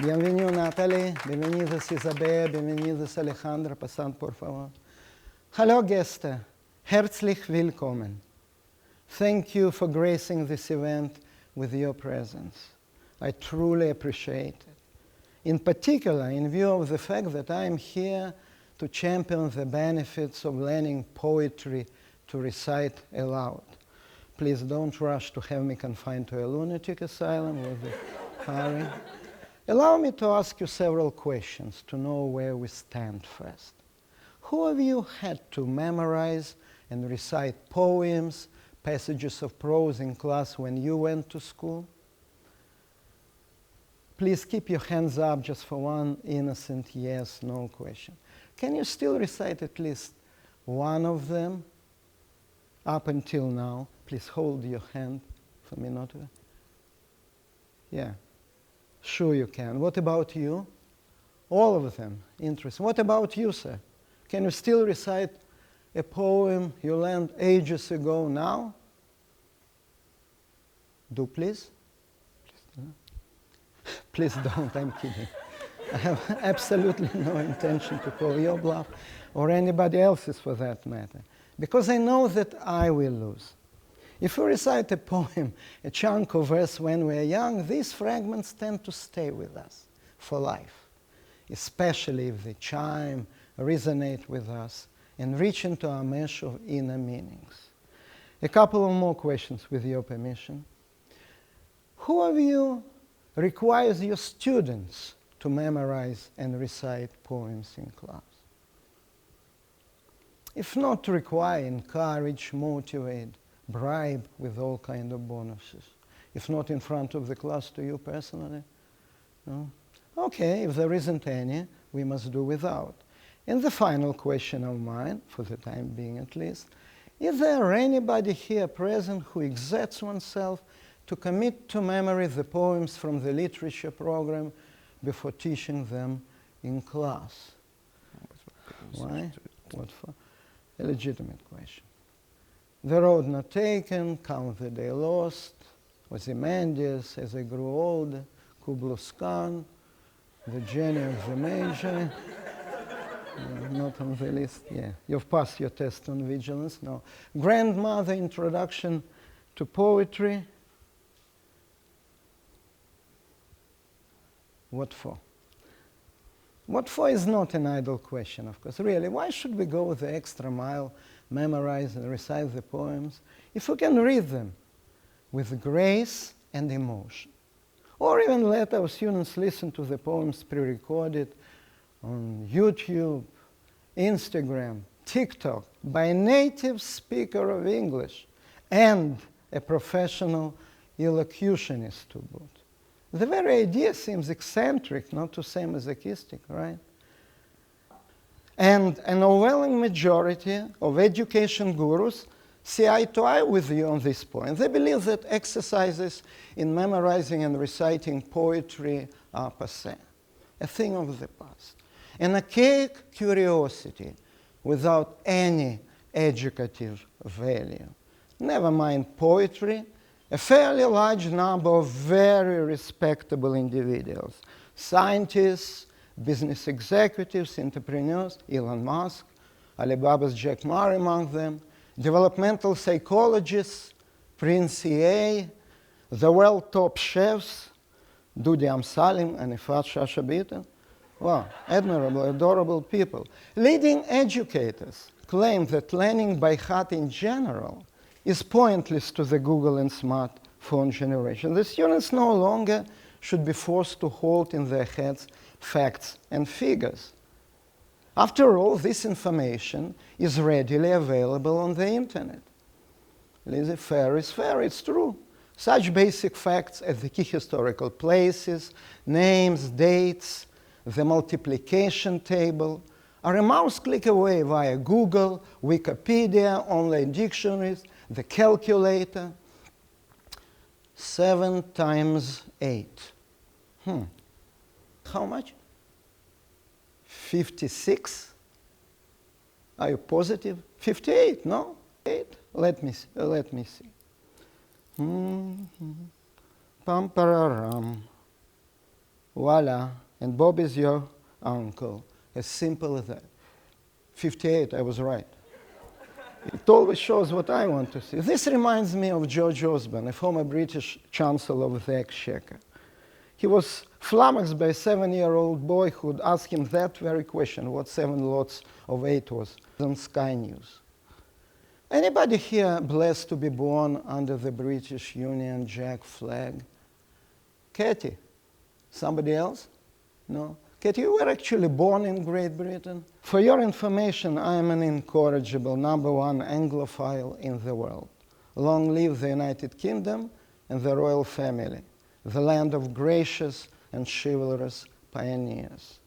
Bienvenue Natalie, bienvenidos Isabel, bienvenidos Alejandra, pasad por favor. Hallo Gäste, herzlich willkommen. Thank you for gracing this event with your presence. I truly appreciate it. In particular, in view of the fact that I am here to champion the benefits of learning poetry to recite aloud. Please don't rush to have me confined to a lunatic asylum with the hurry. Allow me to ask you several questions to know where we stand first. Who of you had to memorize and recite poems, passages of prose in class when you went to school? Please keep your hands up just for one innocent yes, no question. Can you still recite at least one of them up until now? Please hold your hand for me not to. Yeah. Sure you can. What about you? All of them. Interesting. What about you, sir? Can you still recite a poem you learned ages ago now? Do please? Please don't, I'm kidding. I have absolutely no intention to call your bluff, or anybody else's for that matter, because I know that I will lose. If we recite a poem, a chunk of verse when we are young, these fragments tend to stay with us for life, especially if the chime resonate with us and reach into our mesh of inner meanings. A couple of more questions with your permission. Who of you requires your students to memorize and recite poems in class? If not to require, encourage, motivate, bribe with all kind of bonuses. If not in front of the class, to you personally? No? Okay, if there isn't any, we must do without. And the final question of mine, for the time being at least, is there anybody here present who exerts oneself to commit to memory the poems from the literature program before teaching them in class? Why? What for? A legitimate question. The road not taken, count the day lost, Ozymandias, as I grew old, Kubla's Khan, the journey of the Magi. Not on the list, yeah. You've passed your test on vigilance, no. Grandmother, introduction to poetry. What for? What for is not an idle question, of course. Really, why should we go the extra mile, memorize and recite the poems, if we can read them with grace and emotion? Or even let our students listen to the poems pre-recorded on YouTube, Instagram, TikTok, by a native speaker of English and a professional elocutionist to boot. The very idea seems eccentric, not to say masochistic, right? And an overwhelming majority of education gurus see eye to eye with you on this point. They believe that exercises in memorizing and reciting poetry are passé, a thing of the past. An archaic curiosity without any educative value. Never mind poetry, a fairly large number of very respectable individuals, scientists, business executives, entrepreneurs, Elon Musk, Alibaba's Jack Ma among them, developmental psychologists, Prince EA, the world top chefs, Dudi Amsalim and Ifat Shasha Bitton. Wow, admirable, adorable people. Leading educators claim that learning by heart in general is pointless to the Google and smartphone generation. The students no longer should be forced to hold in their heads facts and figures. After all, this information is readily available on the internet. Laissez-faire is fair, it's true. Such basic facts as the key historical places, names, dates, the multiplication table are a mouse click away via Google, Wikipedia, online dictionaries, the calculator. 7 times 8. How much? 56? Are you positive? 58, no? 8? Let me see. Pam pararam. voila, and Bob is your uncle. As simple as that. 58, I was right. It always shows what I want to see. This reminds me of George Osborne, a former British Chancellor of the Exchequer. He was flummoxed by a 7-year-old boy who'd ask him that very question, what 7 lots of 8 was, on Sky News. Anybody here blessed to be born under the British Union Jack flag? Katie? Somebody else? No? Katie, you were actually born in Great Britain. For your information, I am an incorrigible #1 Anglophile in the world. Long live the United Kingdom and the royal family, the land of gracious and chivalrous pioneers.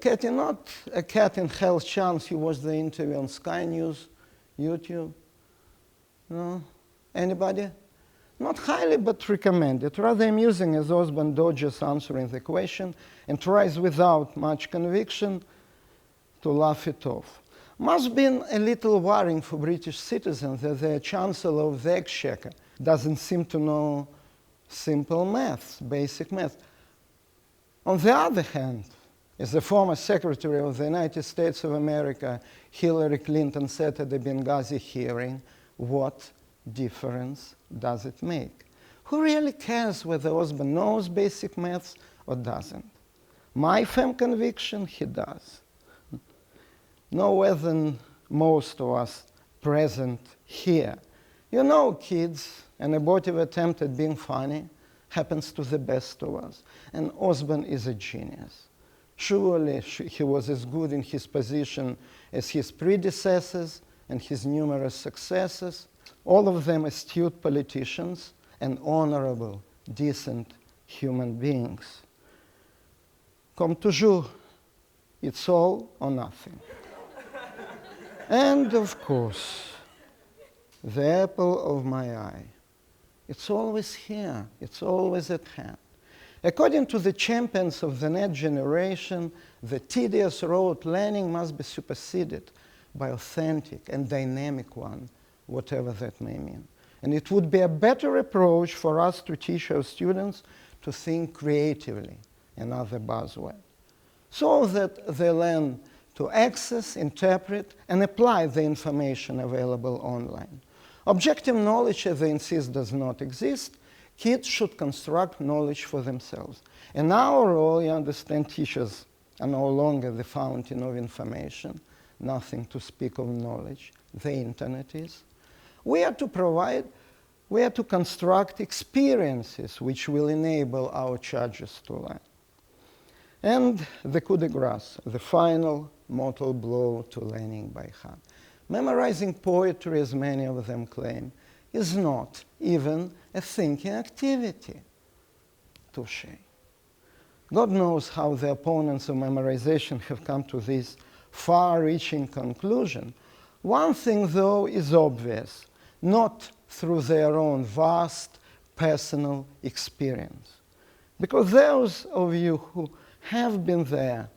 Katie, not a cat in hell's chance you watched the interview on Sky News, YouTube? No? Anybody? Not highly, but recommended. Rather amusing as Osborne dodges answering the question and tries without much conviction to laugh it off. Must have been a little worrying for British citizens that the Chancellor of the Exchequer doesn't seem to know simple maths, basic math. On the other hand, as the former Secretary of the United States of America, Hillary Clinton, said at the Benghazi hearing, what difference does it make? Who really cares whether Osborne knows basic maths or doesn't? My firm conviction, he does. No more than most of us present here. You know, kids, an abortive attempt at being funny happens to the best of us. And Osborne is a genius. Surely he was as good in his position as his predecessors and his numerous successors, all of them astute politicians and honorable, decent human beings. Comme toujours, it's all or nothing. And of course, the apple of my eye. It's always here. It's always at hand. According to the champions of the next generation, the tedious rote learning must be superseded by authentic and dynamic one, whatever that may mean. And it would be a better approach for us to teach our students to think creatively, another buzzword, so that they learn to access, interpret, and apply the information available online. Objective knowledge, as they insist, does not exist. Kids should construct knowledge for themselves. And our role, you understand, teachers are no longer the fountain of information, nothing to speak of knowledge. The internet is. We are to construct experiences which will enable our charges to learn. And the coup de grace, the final mortal blow to learning by heart. Memorizing poetry, as many of them claim, is not even a thinking activity. Touché. God knows how the opponents of memorization have come to this far-reaching conclusion. One thing, though, is obvious, not through their own vast personal experience. Because those of you who have been there,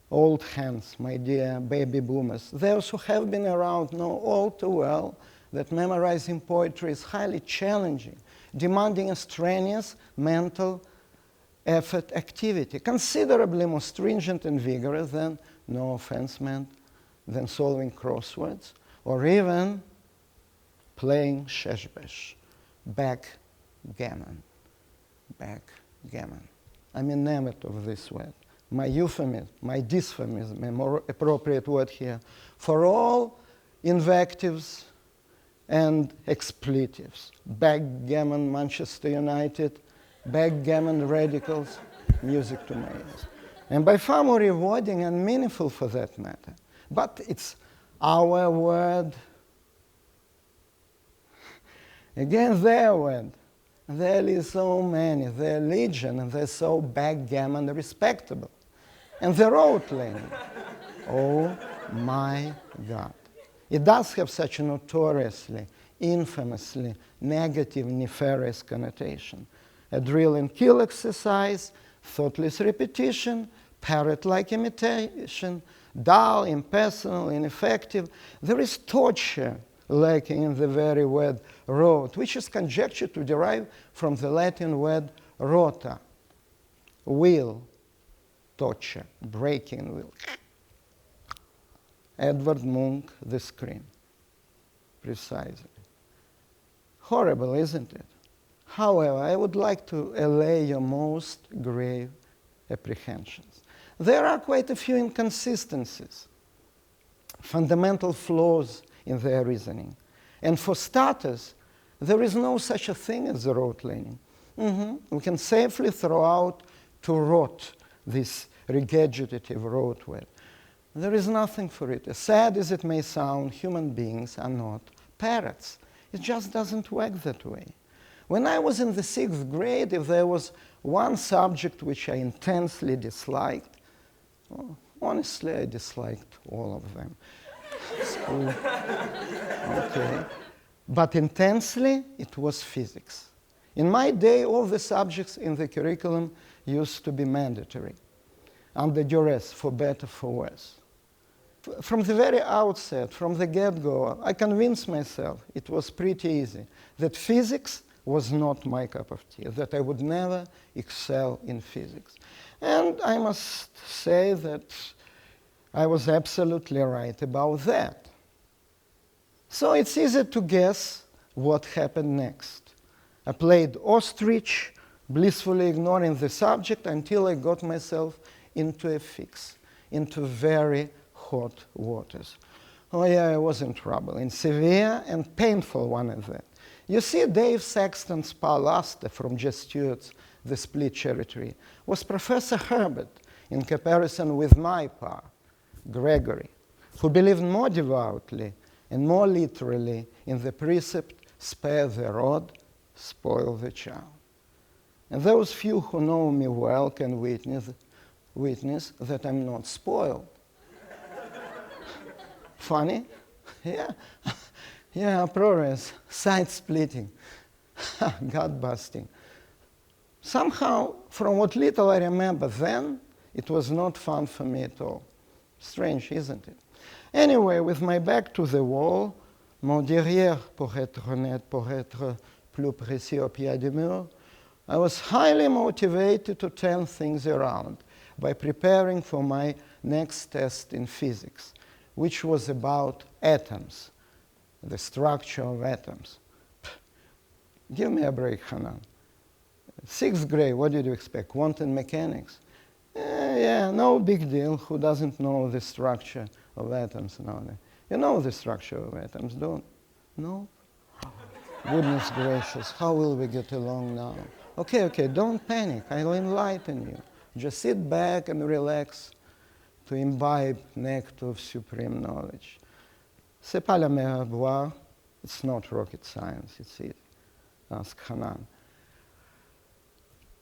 old hands, my dear baby boomers, those who have been around know all too well that memorizing poetry is highly challenging, demanding a strenuous mental effort activity, considerably more stringent and vigorous than, no offense meant, than solving crosswords, or even playing sheshbesh, backgammon. Backgammon. I'm enamored of this word. My euphemism, my dysphemism, a more appropriate word here, for all invectives and expletives. Backgammon, Manchester United, backgammon radicals, music to my ears. And by far more rewarding and meaningful for that matter. But it's our word. Again, their word. There is so many, they're legion, and they're so backgammon respectable. And they're outlining. Oh my God. It does have such a notoriously, infamously negative, nefarious connotation. A drill and kill exercise, thoughtless repetition, parrot-like imitation, dull, impersonal, ineffective. There is torture lacking in the very word rote, which is conjectured to derive from the Latin word rota, wheel, torture, breaking wheel. Edvard Munch, The Scream. Precisely. Horrible, isn't it? However, I would like to allay your most grave apprehensions. There are quite a few inconsistencies, fundamental flaws in their reasoning. And for starters, there is no such a thing as rote learning. We can safely throw out to rot this regurgitative rote web. There is nothing for it. As sad as it may sound, human beings are not parrots. It just doesn't work that way. When I was in the 6th grade, if there was one subject which I intensely disliked, well, honestly, I disliked all of them. School. Okay. But intensely, it was physics. In my day, all the subjects in the curriculum used to be mandatory, under duress, for better, for worse. From the very outset, from the get-go, I convinced myself, it was pretty easy, that physics was not my cup of tea, that I would never excel in physics. And I must say that I was absolutely right about that. So it's easy to guess what happened next. I played ostrich, blissfully ignoring the subject until I got myself into a fix, into very hot waters. Oh yeah, I was in trouble, in severe and painful one at that. You see, Dave Saxton's pal from J. Stewart's The Split Cherry Tree was Professor Herbert in comparison with my pa, Gregory, who believed more devoutly and more literally in the precept, spare the rod, spoil the child. And those few who know me well can witness that I'm not spoiled. Funny? Yeah. Yeah, progress, side-splitting, gut-busting. Somehow, from what little I remember then, it was not fun for me at all. Strange, isn't it? Anyway, with my back to the wall, mon derrière pour être honnête, pour être plus précis au pied du mur, I was highly motivated to turn things around by preparing for my next test in physics, which was about atoms, the structure of atoms. Give me a break, Hanan. 6th grade, what did you expect? Quantum mechanics? Yeah, no big deal. Who doesn't know the structure of atoms? No, you know the structure of atoms, don't you? No? Goodness gracious, how will we get along now? Okay, don't panic. I'll enlighten you. Just sit back and relax to imbibe nectar of supreme knowledge. C'est pas la mer à boire. It's not rocket science, it's it. Ask Hanan.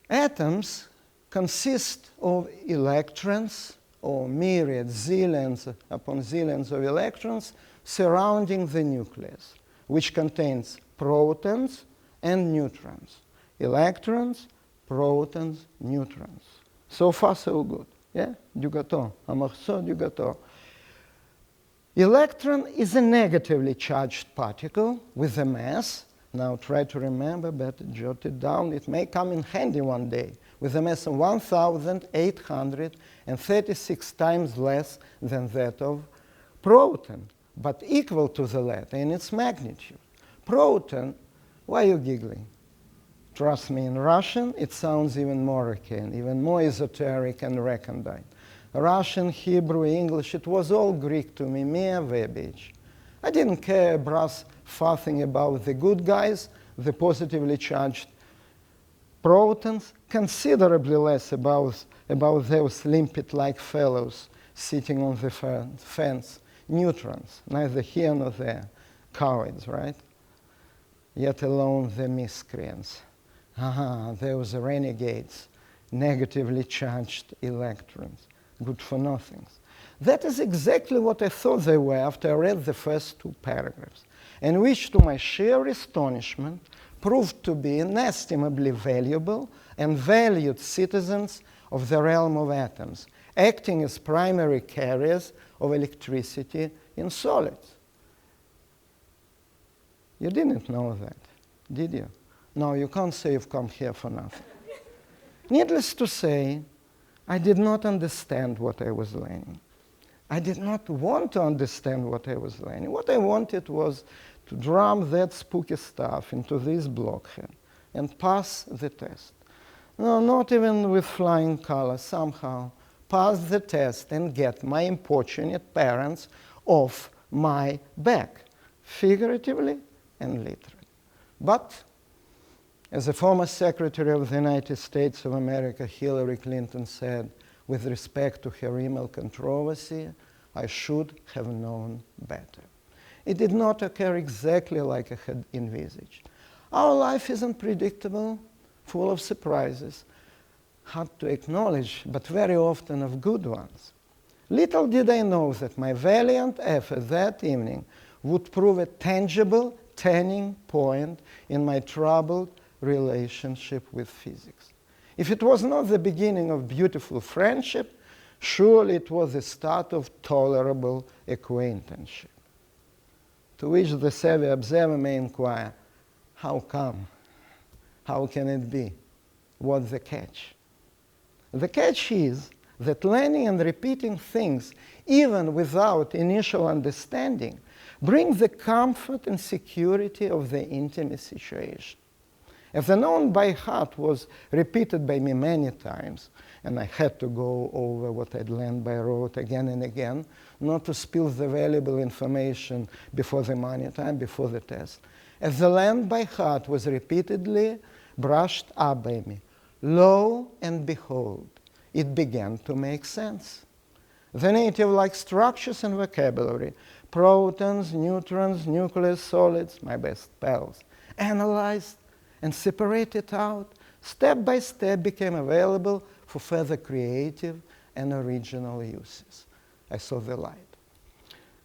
Atoms consist of electrons, or myriad, zillions upon zillions of electrons surrounding the nucleus, which contains protons and neutrons. Electrons, protons, neutrons. So far, so good. Yeah? Du gâteau. Un morceau du gâteau. Electron is a negatively charged particle with a mass. Now try to remember, better jot it down. It may come in handy one day. With a mass of 1,836 times less than that of proton, but equal to the latter in its magnitude. Proton, why are you giggling? Trust me, in Russian, it sounds even more arcane, even more esoteric and recondite. Russian, Hebrew, English, it was all Greek to me, mere verbiage. I didn't care a brass farthing about the good guys, the positively charged protons, considerably less about those limpet-like fellows sitting on the fence, neutrons, neither here nor there, cowards, right? Yet alone the miscreants. Those renegades, negatively charged electrons, good for nothings. That is exactly what I thought they were after I read the first 2 paragraphs, and which, to my sheer astonishment, proved to be inestimably valuable and valued citizens of the realm of atoms, acting as primary carriers of electricity in solids. You didn't know that, did you? No, you can't say you've come here for nothing. Needless to say, I did not understand what I was learning. I did not want to understand what I was learning. What I wanted was to drum that spooky stuff into this blockhead and pass the test. No, not even with flying colors, somehow pass the test and get my importunate parents off my back, figuratively and literally. But, as the former Secretary of the United States of America, Hillary Clinton, said with respect to her email controversy, I should have known better. It did not occur exactly like I had envisaged. Our life is unpredictable, full of surprises, hard to acknowledge, but very often of good ones. Little did I know that my valiant effort that evening would prove a tangible turning point in my troubled relationship with physics. If it was not the beginning of beautiful friendship, surely it was the start of tolerable acquaintanceship. To which the savvy observer may inquire, how come? How can it be? What's the catch? The catch is that learning and repeating things, even without initial understanding, brings the comfort and security of the intimate situation. If the known by heart was repeated by me many times, and I had to go over what I'd learned by rote again and again, not to spill the valuable information before the money time, before the test. As the learned by heart was repeatedly brushed up by me, lo and behold, it began to make sense. The native-like structures and vocabulary, protons, neutrons, nucleus, solids, my best pals, analyzed and separated out, step by step became available for further creative and original uses. I saw the light.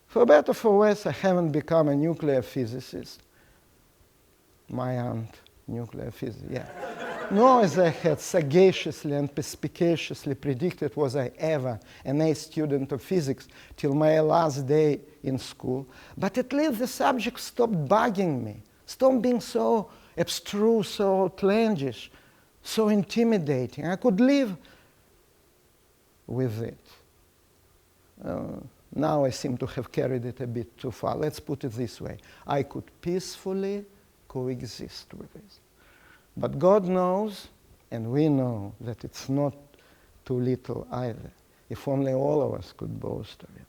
For better or for worse, I haven't become a nuclear physicist. My aunt, nuclear physics, yeah. Nor as I had sagaciously and perspicaciously predicted was I ever an A student of physics till my last day in school. But at least the subject stopped bugging me, stopped being so abstruse, so outlandish, so intimidating. I could live with it. Now I seem to have carried it a bit too far. Let's put it this way. I could peacefully coexist with it. But God knows, and we know, that it's not too little either. If only all of us could boast of it.